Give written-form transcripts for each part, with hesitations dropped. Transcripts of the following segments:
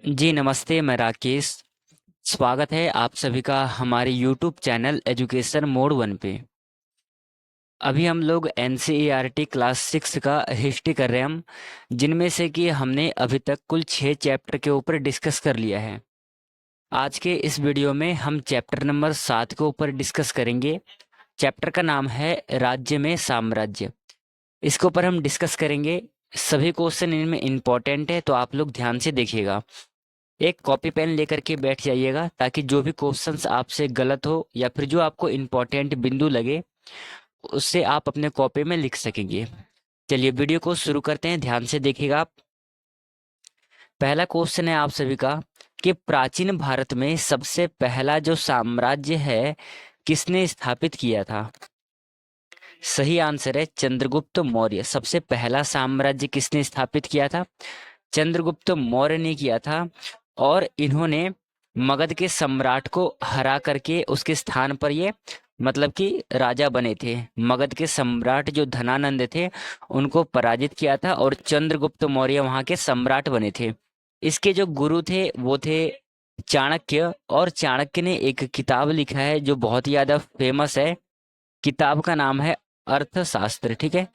जी नमस्ते, मैं राकेश। स्वागत है आप सभी का हमारे यूट्यूब चैनल एजुकेशन मोड 1 पे। अभी हम लोग एनसीईआरटी क्लास 6 का हिस्ट्री कर रहे हैं हम, जिनमें से कि हमने अभी तक कुल 6 चैप्टर के ऊपर डिस्कस कर लिया है। आज के इस वीडियो में हम चैप्टर नंबर 7 के ऊपर डिस्कस करेंगे। चैप्टर का नाम है राज्य में साम्राज्य। इसके ऊपर हम डिस्कस करेंगे। सभी क्वेश्चन इनमें इम्पोर्टेंट है, तो आप लोग ध्यान से देखिएगा। एक कॉपी पेन लेकर के बैठ जाइएगा, ताकि जो भी क्वेश्चंस आपसे गलत हो या फिर जो आपको इम्पोर्टेंट बिंदु लगे उससे आप अपने कॉपी में लिख सकेंगे। चलिए वीडियो को शुरू करते हैं, ध्यान से देखिएगा आप। पहला क्वेश्चन है आप सभी का कि प्राचीन भारत में सबसे पहला जो साम्राज्य है किसने स्थापित किया था। सही आंसर है चंद्रगुप्त मौर्य। सबसे पहला साम्राज्य किसने स्थापित किया था? चंद्रगुप्त मौर्य ने किया था। और इन्होंने मगध के सम्राट को हरा करके उसके स्थान पर ये मतलब कि राजा बने थे। मगध के सम्राट जो धनानंद थे उनको पराजित किया था और चंद्रगुप्त मौर्य वहां के सम्राट बने थे। इसके जो गुरु थे वो थे चाणक्य। और चाणक्य ने एक किताब लिखा है जो बहुत ही ज्यादा फेमस है। किताब का नाम है अर्थशास्त्र। ठीक है,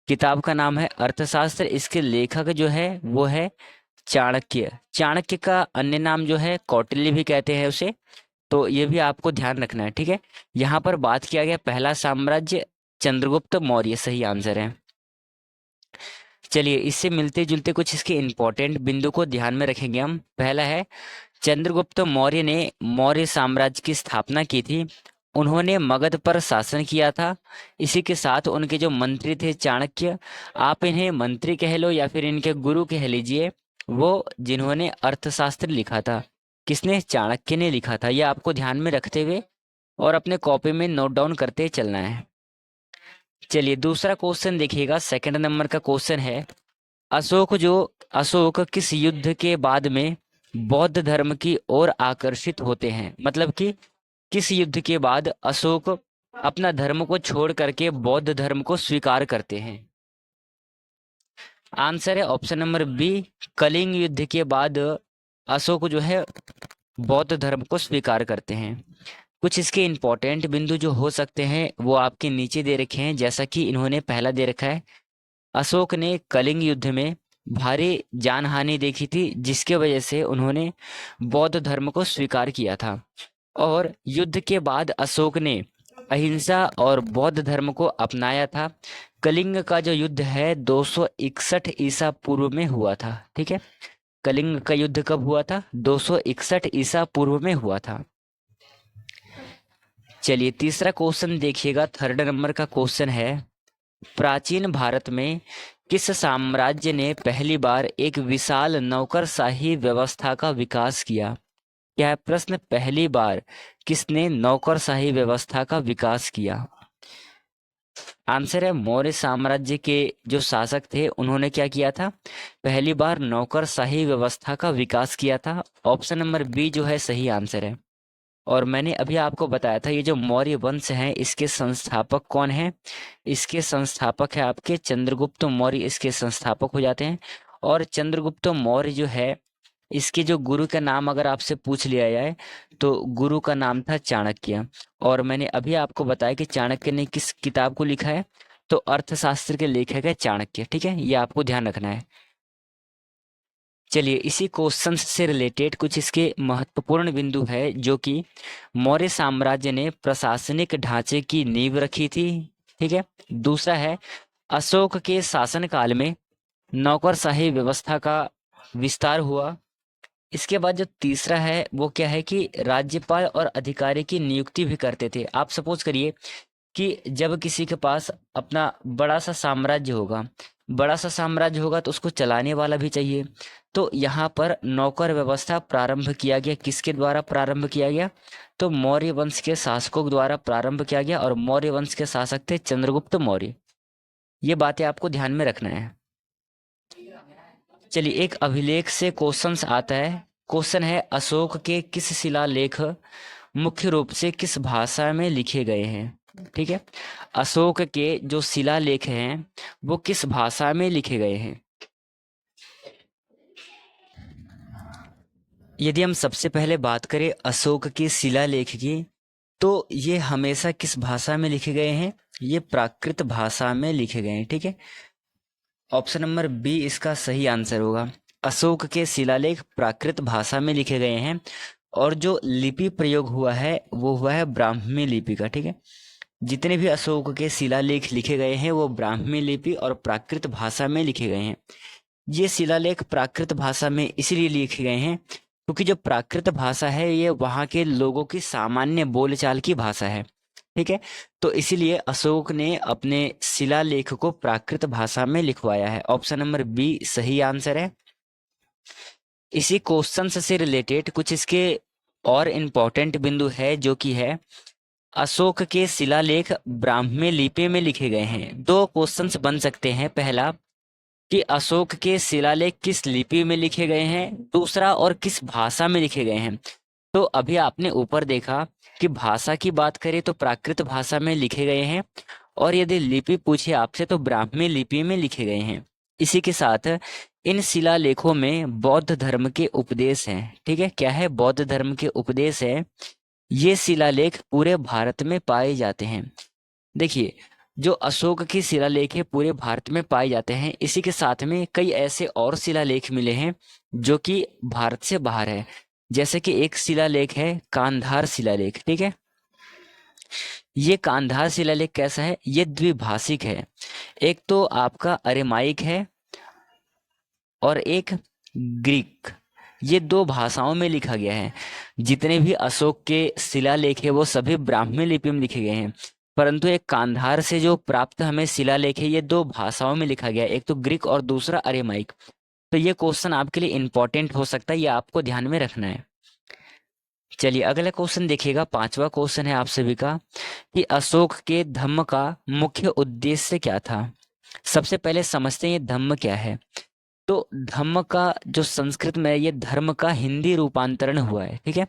किताब का नाम है अर्थशास्त्र। इसके लेखक जो है वो है चाणक्य। चाणक्य का अन्य नाम जो है कौटिल्य भी कहते हैं उसे। तो ये भी आपको ध्यान रखना है। ठीक है, यहाँ पर बात किया गया पहला साम्राज्य चंद्रगुप्त मौर्य सही आंसर है। चलिए इससे मिलते जुलते कुछ इसके इंपॉर्टेंट बिंदु को ध्यान में रखेंगे हम। पहला है चंद्रगुप्त मौर्य ने मौर्य साम्राज्य की स्थापना की थी। उन्होंने मगध पर शासन किया था। इसी के साथ उनके जो मंत्री थे चाणक्य, आप इन्हें मंत्री कह लो या फिर इनके गुरु कह लीजिए, वो जिन्होंने अर्थशास्त्र लिखा था। किसने? चाणक्य ने लिखा था। यह आपको ध्यान में रखते हुए और अपने कॉपी में नोट डाउन करते चलना है। चलिए दूसरा क्वेश्चन देखिएगा, सेकंड नंबर का क्वेश्चन है अशोक किस युद्ध के बाद में बौद्ध धर्म की ओर आकर्षित होते हैं? मतलब कि किस युद्ध के बाद अशोक अपना धर्म को छोड़ करके बौद्ध धर्म को स्वीकार करते हैं? आंसर है ऑप्शन नंबर बी, कलिंग युद्ध के बाद अशोक जो है बौद्ध धर्म को स्वीकार करते हैं। कुछ इसके इंपॉर्टेंट बिंदु जो हो सकते हैं वो आपके नीचे दे रखे हैं। जैसा कि इन्होंने पहला दे रखा है, अशोक ने कलिंग युद्ध में भारी जानहानि देखी थी, जिसके वजह से उन्होंने बौद्ध धर्म को स्वीकार किया था। और युद्ध के बाद अशोक ने अहिंसा और बौद्ध धर्म को अपनाया था। कलिंग का जो युद्ध है 261 ईसा पूर्व में हुआ था। ठीक है, कलिंग का युद्ध कब हुआ था? 261 ईसा पूर्व में हुआ था। चलिए तीसरा क्वेश्चन देखिएगा, थर्ड नंबर का क्वेश्चन है प्राचीन भारत में किस साम्राज्य ने पहली बार एक विशाल नौकरशाही व्यवस्था का विकास किया? क्या है प्रश्न? पहली बार किसने नौकरशाही व्यवस्था का विकास किया? आंसर है मौर्य साम्राज्य के जो शासक थे उन्होंने क्या किया था? पहली बार नौकरशाही व्यवस्था का विकास किया था। ऑप्शन नंबर बी जो है सही आंसर है। और मैंने अभी आपको बताया था ये जो मौर्य वंश है इसके संस्थापक कौन है? इसके संस्थापक है आपके चंद्रगुप्त मौर्य, इसके संस्थापक हो जाते हैं। और चंद्रगुप्त मौर्य जो है इसके जो गुरु का नाम अगर आपसे पूछ लिया जाए तो गुरु का नाम था चाणक्य। और मैंने अभी आपको बताया कि चाणक्य ने किस किताब को लिखा है, तो अर्थशास्त्र के लेखक है चाणक्य। ठीक है, ये आपको ध्यान रखना है। चलिए इसी क्वेश्चन से रिलेटेड कुछ इसके महत्वपूर्ण बिंदु है जो कि मौर्य साम्राज्य ने प्रशासनिक ढांचे की नींव रखी थी। ठीक है, दूसरा है अशोक के शासनकाल में नौकरशाही व्यवस्था का विस्तार हुआ। इसके बाद जो तीसरा है वो क्या है कि राज्यपाल और अधिकारी की नियुक्ति भी करते थे। आप सपोज करिए कि जब किसी के पास अपना बड़ा सा साम्राज्य होगा तो उसको चलाने वाला भी चाहिए। तो यहाँ पर नौकर व्यवस्था प्रारंभ किया गया। किसके द्वारा प्रारंभ किया गया? तो मौर्य वंश के शासकों द्वारा प्रारंभ किया गया। और मौर्य वंश के शासक थे चंद्रगुप्त मौर्य। ये बातें आपको ध्यान में रखना है। चलिए एक अभिलेख से क्वेश्चंस आता है। क्वेश्चन है अशोक के किस शिलालेख मुख्य रूप से किस भाषा में लिखे गए हैं? ठीक है, अशोक के जो शिलालेख हैं वो किस भाषा में लिखे गए हैं? यदि हम सबसे पहले बात करें अशोक के शिलालेख की, तो ये हमेशा किस भाषा में लिखे गए हैं? ये प्राकृत भाषा में लिखे गए हैं। ठीक है, ऑप्शन नंबर बी इसका सही आंसर होगा। अशोक के शिलालेख प्राकृत भाषा में लिखे गए हैं और जो लिपि प्रयोग हुआ है वो हुआ है ब्राह्मी लिपि का। ठीक है, जितने भी अशोक के शिलालेख लिखे गए हैं वो ब्राह्मी लिपि और प्राकृत भाषा में लिखे गए हैं। ये शिलालेख प्राकृत भाषा में इसलिए लिखे गए हैं क्योंकि जो प्राकृत भाषा है ये वहाँ के लोगों की सामान्य बोलचाल की भाषा है। ठीक है, तो इसीलिए अशोक ने अपने शिलालेख को प्राकृत भाषा में लिखवाया है। ऑप्शन नंबर बी सही आंसर है। इसी क्वेश्चन से रिलेटेड कुछ इसके और इम्पोर्टेंट बिंदु है, जो कि है अशोक के शिलालेख ब्राह्मी लिपि में लिखे गए हैं। दो क्वेश्चंस बन सकते हैं, पहला कि अशोक के शिलालेख किस लिपि में लिखे गए हैं, दूसरा और किस भाषा में लिखे गए हैं। तो अभी आपने ऊपर देखा कि भाषा की बात करें तो प्राकृत भाषा में लिखे गए हैं और यदि लिपि पूछे आपसे तो ब्राह्मी लिपि में लिखे गए हैं। इसी के साथ इन शिलालेखों में बौद्ध धर्म के उपदेश हैं। ठीक है, क्या है? बौद्ध धर्म के उपदेश है। ये शिलालेख पूरे भारत में पाए जाते हैं। देखिए, जो अशोक की शिलालेख है पूरे भारत में पाए जाते हैं। इसी के साथ में कई ऐसे और शिलालेख मिले हैं जो कि भारत से बाहर है। जैसे कि एक शिलालेख है कांधार शिलालेख। ठीक है, ये कांधार शिलालेख कैसा है? ये द्विभाषिक है। एक तो आपका अरेमाइक है और एक ग्रीक, ये दो भाषाओं में लिखा गया है। जितने भी अशोक के शिलालेख है वो सभी ब्राह्मी लिपि में लिखे गए हैं, परंतु एक कांधार से जो प्राप्त हमें शिलालेख है ये दो भाषाओं में लिखा गया है, एक तो ग्रीक और दूसरा अरेमाइक। तो ये क्वेश्चन आपके लिए इंपॉर्टेंट हो सकता है, ये आपको ध्यान में रखना है। चलिए अगला क्वेश्चन देखिएगा, पांचवा क्वेश्चन है आप सभी का कि अशोक के धम्म का मुख्य उद्देश्य क्या था। सबसे पहले समझते हैं ये धम्म क्या है। तो धम्म का जो संस्कृत में ये धर्म का हिंदी रूपांतरण हुआ है। ठीक है,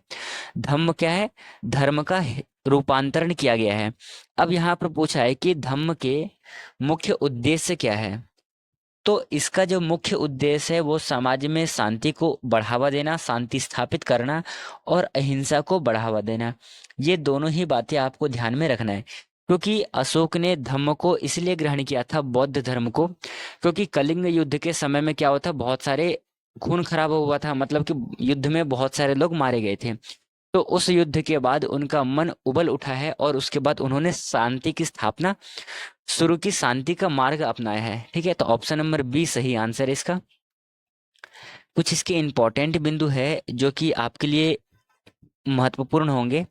धम्म क्या है? धर्म का रूपांतरण किया गया है। अब यहाँ पर पूछा है कि धम्म के मुख्य उद्देश्य क्या है। तो इसका जो मुख्य उद्देश्य है वो समाज में शांति को बढ़ावा देना, शांति स्थापित करना और अहिंसा को बढ़ावा देना। ये दोनों ही बातें आपको ध्यान में रखना है, क्योंकि अशोक ने धम्म को इसलिए ग्रहण किया था, बौद्ध धर्म को, क्योंकि कलिंग युद्ध के समय में क्या हुआ था, बहुत सारे खून खराबा हुआ था, मतलब कि युद्ध में बहुत सारे लोग मारे गए थे। तो उस युद्ध के बाद उनका मन उबल उठा है और उसके बाद उन्होंने शांति की स्थापना शुरू की, शांति का मार्ग अपनाया है। ठीक है, तो ऑप्शन नंबर बी सही आंसर है इसका। कुछ इसके इंपॉर्टेंट बिंदु है जो कि आपके लिए महत्वपूर्ण होंगे।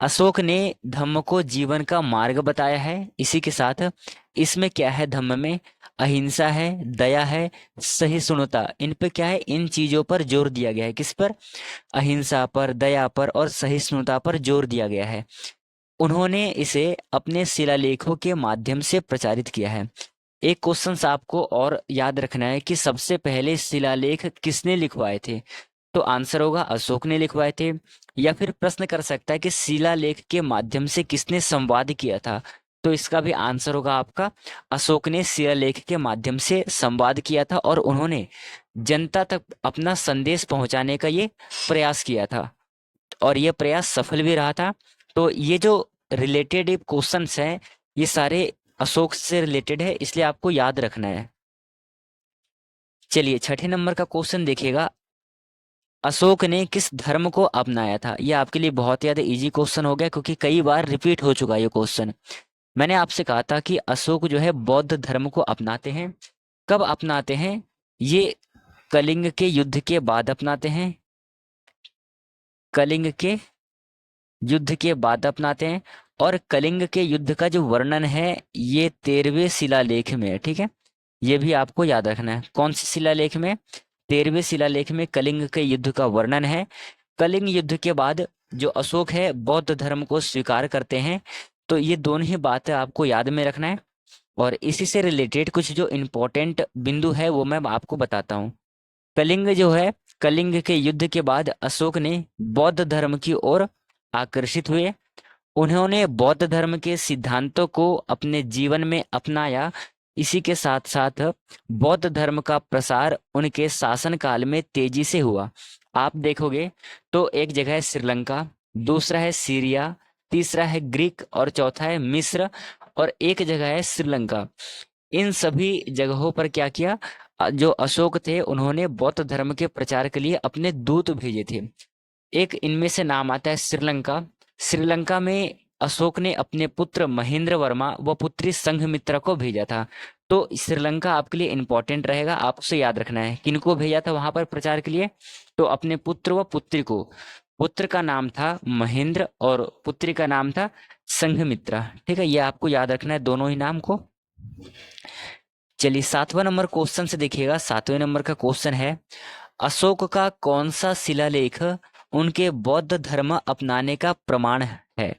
अशोक ने धम्म को जीवन का मार्ग बताया है। इसी के साथ इसमें क्या है, धम्म में अहिंसा है, दया है, सहिष्णुता, इन पे क्या है, इन चीजों पर जोर दिया गया है। किस पर? अहिंसा पर, दया पर और सहिष्णुता पर जोर दिया गया है। उन्होंने इसे अपने शिलालेखों के माध्यम से प्रचारित किया है। एक क्वेश्चन आपको और याद रखना है कि सबसे पहले शिलालेख किसने लिखवाए थे। तो आंसर होगा अशोक ने लिखवाए थे। या फिर प्रश्न कर सकता है कि शिलालेख के माध्यम से किसने संवाद किया था। तो इसका भी आंसर होगा आपका अशोक ने शिलालेख के माध्यम से संवाद किया था और उन्होंने जनता तक अपना संदेश पहुंचाने का ये प्रयास किया था और ये प्रयास सफल भी रहा था। तो ये जो रिलेटेड क्वेश्चंस हैं ये सारे अशोक से रिलेटेड है, इसलिए आपको याद रखना है। चलिए छठे नंबर का क्वेश्चन देखिएगा, अशोक ने किस धर्म को अपनाया था। यह आपके लिए बहुत ज्यादा इजी क्वेश्चन हो गया क्योंकि कई बार रिपीट हो चुका है ये क्वेश्चन। मैंने आपसे कहा था कि अशोक जो है बौद्ध धर्म को अपनाते हैं। कब अपनाते हैं? ये कलिंग के युद्ध के बाद अपनाते हैं। कलिंग के युद्ध के बाद अपनाते हैं और कलिंग के युद्ध का जो वर्णन है ये 13वें शिलालेख में है। ठीक है, ये भी आपको याद रखना है। कौन से शिलालेख में? 13वें शिलालेख में कलिंग के युद्ध का वर्णन है। कलिंग युद्ध के बाद जो अशोक है बौद्ध धर्म को स्वीकार करते हैं। तो ये दोनों ही बातें आपको याद में रखना है और इसी से रिलेटेड कुछ जो इम्पोर्टेंट बिंदु है वो मैं आपको बताता हूँ। कलिंग जो है, कलिंग के युद्ध के बाद अशोक ने बौद्ध धर्म की ओर आकर्षित हुए। उन्होंने बौद्ध धर्म के सिद्धांतों को अपने जीवन में अपनाया। इसी के साथ साथ बौद्ध धर्म का प्रसार उनके शासन काल में तेजी से हुआ आप देखोगे तो एक जगह है श्रीलंका, दूसरा है सीरिया, तीसरा है ग्रीक और चौथा है मिस्र, और एक जगह है श्रीलंका। इन सभी जगहों पर क्या किया, जो अशोक थे उन्होंने बौद्ध धर्म के प्रचार के लिए अपने दूत भेजे थे। एक इनमें से नाम आता है श्रीलंका। श्रीलंका में अशोक ने अपने पुत्र महेंद्र वर्मा व पुत्री संघमित्रा को भेजा था। तो श्रीलंका आपके लिए इंपॉर्टेंट रहेगा, आप उसे याद रखना है। किनको भेजा था वहां पर प्रचार के लिए? तो अपने पुत्र व पुत्री को। पुत्र का नाम था महेंद्र और पुत्री का नाम था संघमित्रा। ठीक है, ये आपको याद रखना है दोनों ही नाम को। चलिए 7वां नंबर क्वेश्चन से देखिएगा। 7वें नंबर का क्वेश्चन है, अशोक का कौन सा शिलालेख उनके बौद्ध धर्म अपनाने का प्रमाण है?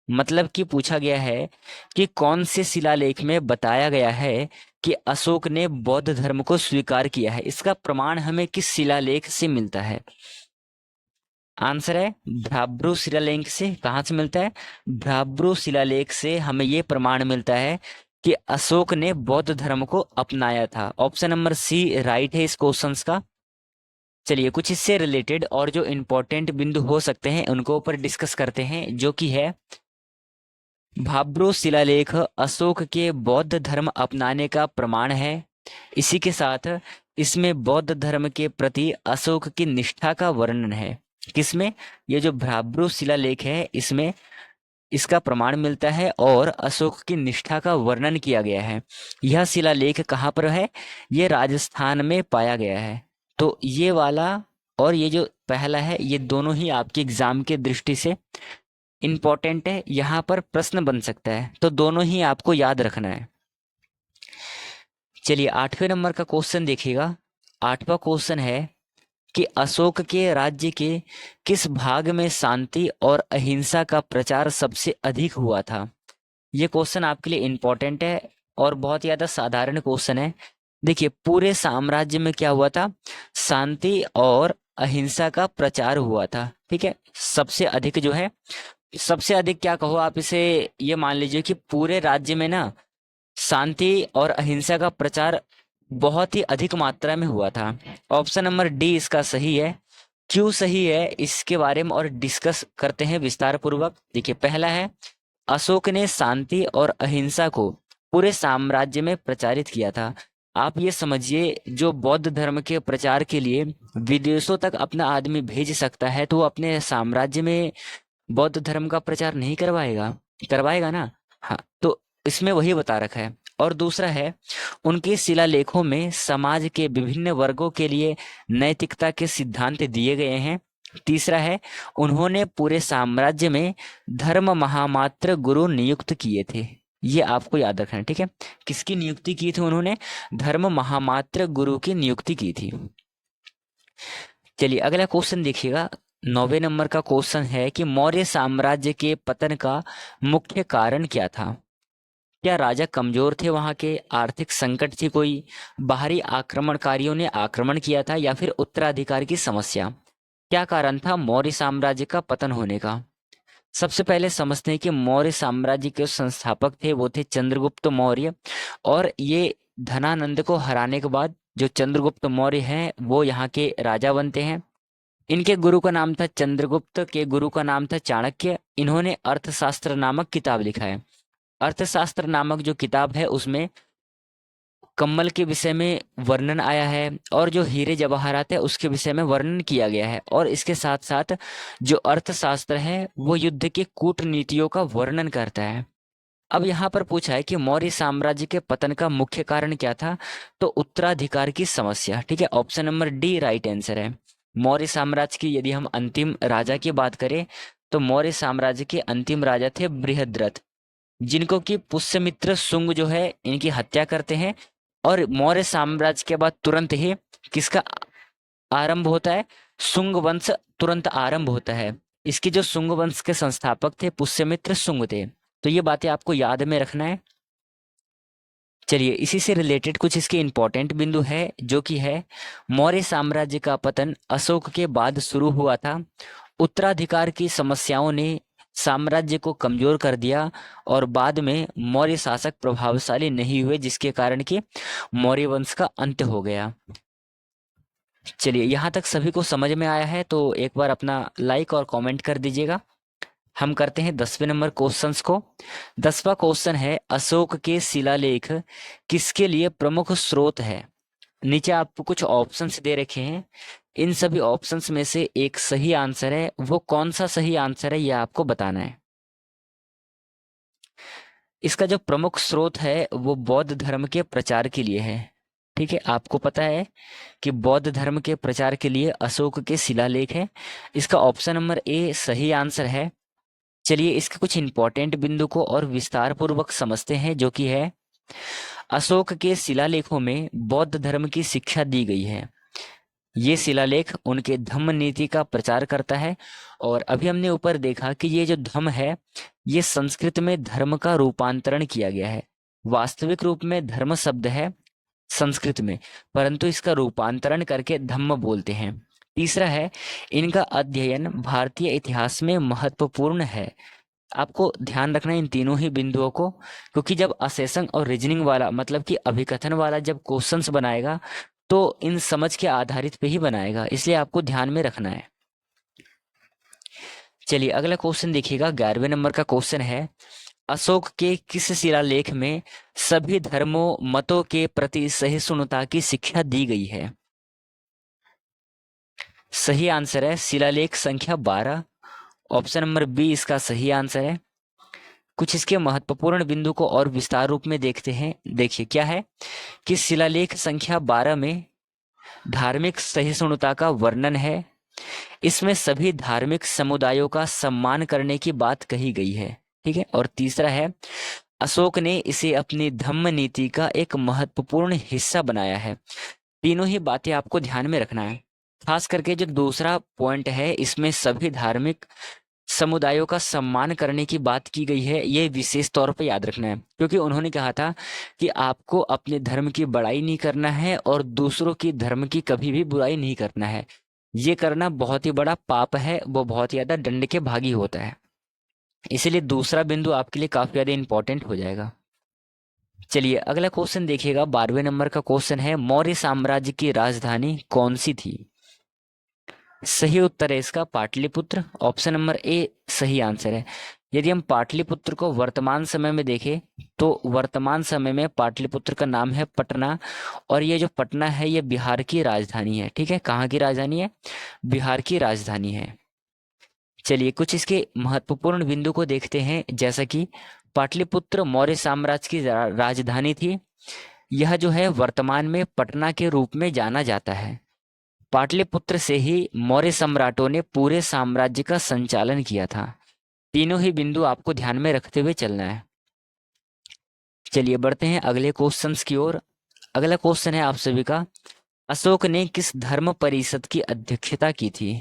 मतलब कि पूछा गया है कि कौन से शिलालेख में बताया गया है कि अशोक ने बौद्ध धर्म को स्वीकार किया है। इसका प्रमाण हमें किस शिलालेख से मिलता है? आंसर है भ्राब्रू शिलालेख से। कहाँ से मिलता है? भ्राब्रू शिलालेख से हमें ये प्रमाण मिलता है कि अशोक ने बौद्ध धर्म को अपनाया था। ऑप्शन नंबर सी राइट है इस क्वेश्चन का। चलिए कुछ इससे रिलेटेड और जो इम्पोर्टेंट बिंदु हो सकते हैं उनको ऊपर डिस्कस करते हैं, जो कि है भाब्रो शिलालेख अशोक के बौद्ध धर्म अपनाने का प्रमाण है। इसी के साथ इसमें बौद्ध धर्म के प्रति अशोक की निष्ठा का वर्णन है। किसमें? ये जो भ्राब्रो शिलालेख है इसमें इसका प्रमाण मिलता है और अशोक की निष्ठा का वर्णन किया गया है। यह शिलालेख कहाँ पर है? ये राजस्थान में पाया गया है। तो ये वाला और ये जो पहला है, ये दोनों ही आपके एग्जाम के दृष्टि से इंपॉर्टेंट है, यहाँ पर प्रश्न बन सकता है, तो दोनों ही आपको याद रखना है। चलिए 8वें नंबर का क्वेश्चन देखिएगा। 8वां क्वेश्चन है कि अशोक के राज्य के किस भाग में शांति और अहिंसा का प्रचार सबसे अधिक हुआ था? ये क्वेश्चन आपके लिए इंपॉर्टेंट है और बहुत ज्यादा साधारण क्वेश्चन है। देखिए पूरे साम्राज्य में क्या हुआ था? शांति और अहिंसा का प्रचार हुआ था। ठीक है, सबसे अधिक जो है, सबसे अधिक क्या कहो आप इसे, ये मान लीजिए कि पूरे राज्य में ना शांति और अहिंसा का प्रचार बहुत ही अधिक मात्रा में हुआ था। ऑप्शन नंबर डी इसका सही है। क्यों सही है इसके बारे में और डिस्कस करते हैं विस्तार पूर्वक। देखिए पहला है, अशोक ने शांति और अहिंसा को पूरे साम्राज्य में प्रचारित किया था। आप ये समझिए, जो बौद्ध धर्म के प्रचार के लिए विदेशों तक अपना आदमी भेज सकता है तो वो अपने साम्राज्य में बौद्ध धर्म का प्रचार नहीं करवाएगा? करवाएगा ना। हाँ, तो इसमें वही बता रखा है। और दूसरा है, उनके शिलालेखों में समाज के विभिन्न वर्गों के लिए नैतिकता के सिद्धांत दिए गए हैं। तीसरा है, उन्होंने पूरे साम्राज्य में धर्म महामात्र गुरु नियुक्त किए थे। ये आपको याद रखना है। ठीक है, किसकी नियुक्ति की थी उन्होंने? धर्म महामात्र गुरु की नियुक्ति की थी। चलिए अगला क्वेश्चन देखिएगा। 9वें नंबर का क्वेश्चन है कि मौर्य साम्राज्य के पतन का मुख्य कारण क्या था? क्या राजा कमजोर थे, वहां के आर्थिक संकट थी, कोई बाहरी आक्रमणकारियों ने आक्रमण किया था, या फिर उत्तराधिकार की समस्या? क्या कारण था मौर्य साम्राज्य का पतन होने का? सबसे पहले समझते हैं कि मौर्य साम्राज्य के संस्थापक थे वो थे चंद्रगुप्त मौर्य। और ये धनानंद को हराने के बाद जो चंद्रगुप्त मौर्य हैं वो यहाँ के राजा बनते हैं। इनके गुरु का नाम था चंद्रगुप्त, के गुरु का नाम था चाणक्य। इन्होंने अर्थशास्त्र नामक किताब लिखा है। अर्थशास्त्र नामक जो किताब है उसमें कम्मल के विषय में वर्णन आया है और जो हीरे जवाहरात है उसके विषय में वर्णन किया गया है। और इसके साथ साथ जो अर्थशास्त्र है वो युद्ध की कूटनीतियों का वर्णन करता है। अब यहाँ पर पूछा है कि मौर्य साम्राज्य के पतन का मुख्य कारण क्या था? तो उत्तराधिकार की समस्या। ठीक है, option number D right answer है। मौर्य साम्राज्य की यदि हम अंतिम राजा की बात करें तो मौर्य साम्राज्य के अंतिम राजा थे बृहद्रथ, जिनको कि पुष्यमित्र शुंग जो है इनकी हत्या करते हैं। और मौर्य साम्राज्य के बाद तुरंत ही किसका आरंभ होता है? शुंग वंश तुरंत आरंभ होता है। इसके जो शुंग वंश के संस्थापक थे पुष्यमित्र शुंग थे। तो ये बातें आपको याद में रखना है। चलिए इसी से रिलेटेड कुछ इसके इंपॉर्टेंट बिंदु है, जो कि है मौर्य साम्राज्य का पतन अशोक के बाद शुरू हुआ था। उत्तराधिकार की समस्याओं ने साम्राज्य को कमजोर कर दिया और बाद में मौर्य शासक प्रभावशाली नहीं हुए, जिसके कारण कि मौर्य वंश का अंत हो गया। चलिए, यहाँ तक सभी को समझ में आया है तो एक बार अपना लाइक और कमेंट कर दीजिएगा। हम करते हैं 10वें नंबर क्वेश्चंस को। 10वां क्वेश्चन है, अशोक के शिलालेख किसके लिए प्रमुख स्रोत है। नीचे आपको कुछ ऑप्शंस दे रखे हैं, इन सभी ऑप्शंस में से एक सही आंसर है, वो कौन सा सही आंसर है यह आपको बताना है। इसका जो प्रमुख स्रोत है वो बौद्ध धर्म के प्रचार के लिए है। ठीक है, आपको पता है कि बौद्ध धर्म के प्रचार के लिए अशोक के शिलालेख है। इसका ऑप्शन नंबर ए सही आंसर है। चलिए, इसके कुछ इंपॉर्टेंट बिंदु को और विस्तार पूर्वक समझते हैं, जो कि है, अशोक के शिलालेखों में बौद्ध धर्म की शिक्षा दी गई है। ये शिलालेख उनके धम्म नीति का प्रचार करता है। और अभी हमने ऊपर देखा कि ये जो धम्म है, ये संस्कृत में धर्म का रूपांतरण किया गया है। वास्तविक रूप में धर्म शब्द है संस्कृत में, परंतु इसका रूपांतरण करके धम्म बोलते हैं। तीसरा है, इनका अध्ययन भारतीय इतिहास में महत्वपूर्ण है। आपको ध्यान रखना है इन तीनों ही बिंदुओं को, क्योंकि जब असेसन और रीजनिंग वाला, मतलब कि अभिकथन वाला जब क्वेश्चंस बनाएगा तो इन समझ के आधारित पे ही बनाएगा, इसलिए आपको ध्यान में रखना है। चलिए, अगला क्वेश्चन देखिएगा। 11वें नंबर का क्वेश्चन है, अशोक के किस शिलालेख में सभी धर्मों मतों के प्रति सहिष्णुता की शिक्षा दी गई है। सही आंसर है शिलालेख संख्या 12। ऑप्शन नंबर बी इसका सही आंसर है। कुछ इसके महत्वपूर्ण बिंदु को और विस्तार रूप में देखते हैं। देखिए क्या है कि शिलालेख संख्या 12 में धार्मिक सहिष्णुता का वर्णन है। इसमें सभी धार्मिक समुदायों का सम्मान करने की बात कही गई है। ठीक है, और तीसरा है, अशोक ने इसे अपनी धम्म नीति का एक महत्वपूर्ण हिस्सा बनाया है। तीनों ही बातें आपको ध्यान में रखना है। खास करके जो दूसरा पॉइंट है, इसमें सभी धार्मिक समुदायों का सम्मान करने की बात की गई है, ये विशेष तौर पर याद रखना है, क्योंकि उन्होंने कहा था कि आपको अपने धर्म की बड़ाई नहीं करना है और दूसरों की धर्म की कभी भी बुराई नहीं करना है। ये करना बहुत ही बड़ा पाप है, वो बहुत ज्यादा दंड के भागी होता है। इसीलिए दूसरा बिंदु आपके लिए काफी ज्यादा इंपॉर्टेंट हो जाएगा। चलिए, अगला क्वेश्चन देखिएगा। 12वें नंबर का क्वेश्चन है, मौर्य साम्राज्य की राजधानी कौन सी थी। सही उत्तर है इसका पाटलिपुत्र। ऑप्शन नंबर ए सही आंसर है। यदि हम पाटलिपुत्र को वर्तमान समय में देखें तो वर्तमान समय में पाटलिपुत्र का नाम है पटना, और ये जो पटना है ये बिहार की राजधानी है। ठीक है, कहाँ की राजधानी है, बिहार की राजधानी है। चलिए, कुछ इसके महत्वपूर्ण बिंदु को देखते हैं, जैसा कि पाटलिपुत्र मौर्य साम्राज्य की राजधानी थी। यह जो है वर्तमान में पटना के रूप में जाना जाता है। पाटलिपुत्र से ही मौर्य सम्राटों ने पूरे साम्राज्य का संचालन किया था। तीनों ही बिंदु आपको ध्यान में रखते हुए चलना है। चलिए, बढ़ते हैं अगले क्वेश्चंस की ओर। अगला क्वेश्चन है आप सभी का, अशोक ने किस धर्म परिषद की अध्यक्षता की थी।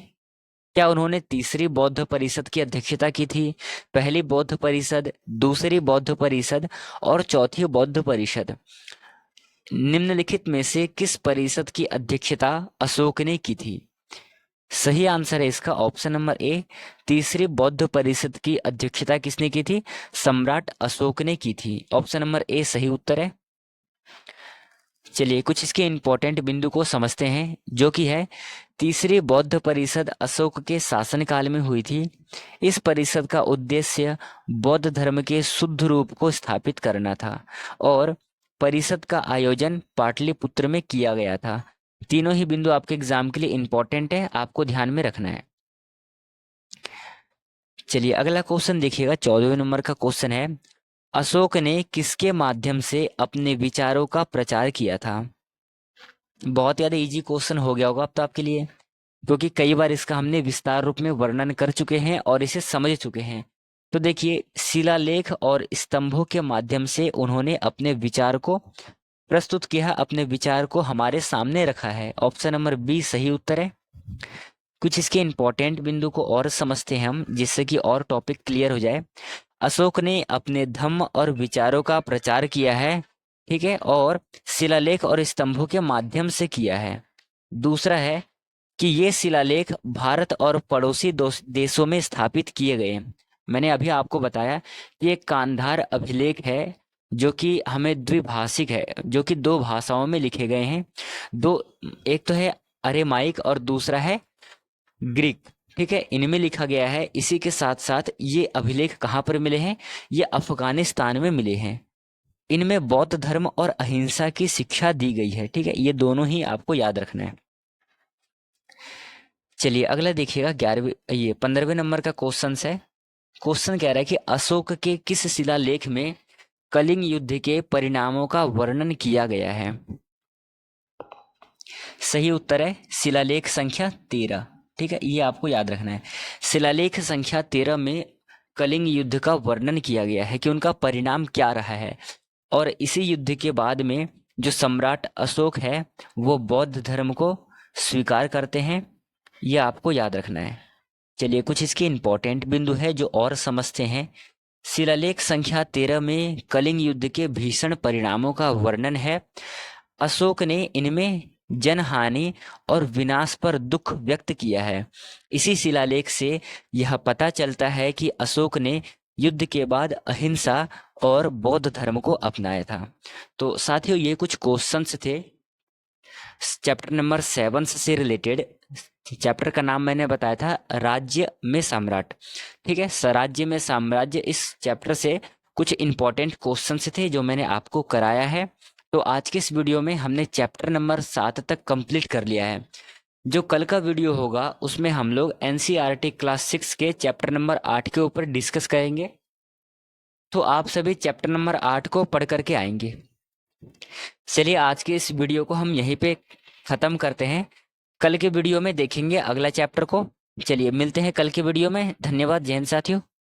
क्या उन्होंने तीसरी बौद्ध परिषद की अध्यक्षता की थी, पहली बौद्ध परिषद, दूसरी बौद्ध परिषद और चौथी बौद्ध परिषद। निम्नलिखित में से किस परिषद की अध्यक्षता अशोक ने की थी। सही आंसर है इसका ऑप्शन नंबर ए, तीसरी बौद्ध परिषद की अध्यक्षता किसने की थी, सम्राट अशोक ने की थी। ऑप्शन नंबर ए सही उत्तर है। चलिए, कुछ इसके इंपॉर्टेंट बिंदु को समझते हैं, जो कि है, तीसरी बौद्ध परिषद अशोक के शासनकाल में हुई थी। इस परिषद का उद्देश्य बौद्ध धर्म के शुद्ध रूप को स्थापित करना था, और परिषद का आयोजन पाटलिपुत्र में किया गया था। तीनों ही बिंदु आपके एग्जाम के लिए इंपॉर्टेंट है, आपको ध्यान में रखना है। चलिए, अगला क्वेश्चन देखिएगा। 14वें नंबर का क्वेश्चन है, अशोक ने किसके माध्यम से अपने विचारों का प्रचार किया था। बहुत ज्यादा इजी क्वेश्चन हो गया होगा अब तो आपके लिए, क्योंकि कई बार इसका हमने विस्तार रूप में वर्णन कर चुके हैं और इसे समझ चुके हैं। तो देखिए, शिलालेख और स्तंभों के माध्यम से उन्होंने अपने विचार को प्रस्तुत किया, अपने विचार को हमारे सामने रखा है। ऑप्शन नंबर बी सही उत्तर है। कुछ इसके इंपॉर्टेंट बिंदु को और समझते हैं हम, जिससे कि और टॉपिक क्लियर हो जाए। अशोक ने अपने धम्म और विचारों का प्रचार किया है, ठीक है, और शिलालेख और स्तंभों के माध्यम से किया है। दूसरा है कि ये शिलालेख भारत और पड़ोसी देशों में स्थापित किए गए। मैंने अभी आपको बताया कि एक कांधार अभिलेख है जो कि हमें द्विभाषिक है, जो कि दो भाषाओं में लिखे गए हैं। दो, एक तो है अरेमाइक और दूसरा है ग्रीक। ठीक है, इनमें लिखा गया है। इसी के साथ साथ ये अभिलेख कहाँ पर मिले हैं? ये अफगानिस्तान में मिले हैं। इनमें बौद्ध धर्म और अहिंसा की शिक्षा दी गई है। ठीक है, ये दोनों ही आपको याद रखना है। चलिए अगला देखिएगा, 11वें ये 15वें नंबर का क्वेश्चन है। क्वेश्चन कह रहा है कि अशोक के किस शिलालेख में कलिंग युद्ध के परिणामों का वर्णन किया गया है? सही उत्तर है शिलालेख संख्या 13। ठीक है, ये आपको याद रखना है। शिलालेख संख्या 13 में कलिंग युद्ध का वर्णन किया गया है कि उनका परिणाम क्या रहा है। और इसी युद्ध के बाद में जो सम्राट अशोक है वो बौद्ध धर्म को स्वीकार करते हैं। ये आपको याद रखना है। चलिए कुछ इसके इंपॉर्टेंट बिंदु है जो और समझते हैं। शिलालेख संख्या 13 में कलिंग युद्ध के भीषण परिणामों का वर्णन है। अशोक ने इनमें जनहानि और विनाश पर दुख व्यक्त किया है। इसी शिलालेख से यह पता चलता है कि अशोक ने युद्ध के बाद अहिंसा और बौद्ध धर्म को अपनाया था। तो साथियों ये कुछ क्वेश्चंस थे चैप्टर नंबर 7 से रिलेटेड। चैप्टर का नाम मैंने बताया था राज्य में सम्राट। ठीक है, स्वराज्य में साम्राज्य। इस चैप्टर से कुछ इंपॉर्टेंट क्वेश्चंस थे जो मैंने आपको कराया है। तो आज के इस वीडियो में हमने चैप्टर नंबर 7 तक कंप्लीट कर लिया है। जो कल का वीडियो होगा उसमें हम लोग एनसीईआरटी क्लास 6 के चैप्टर नंबर 8 के ऊपर डिस्कस करेंगे। तो आप सभी चैप्टर नंबर 8 को पढ़ करके आएंगे। चलिए आज के इस वीडियो को हम यहीं पे ख़त्म करते हैं। कल के वीडियो में देखेंगे अगला चैप्टर को। चलिए मिलते हैं कल के वीडियो में। धन्यवाद। जय हिंद साथियों।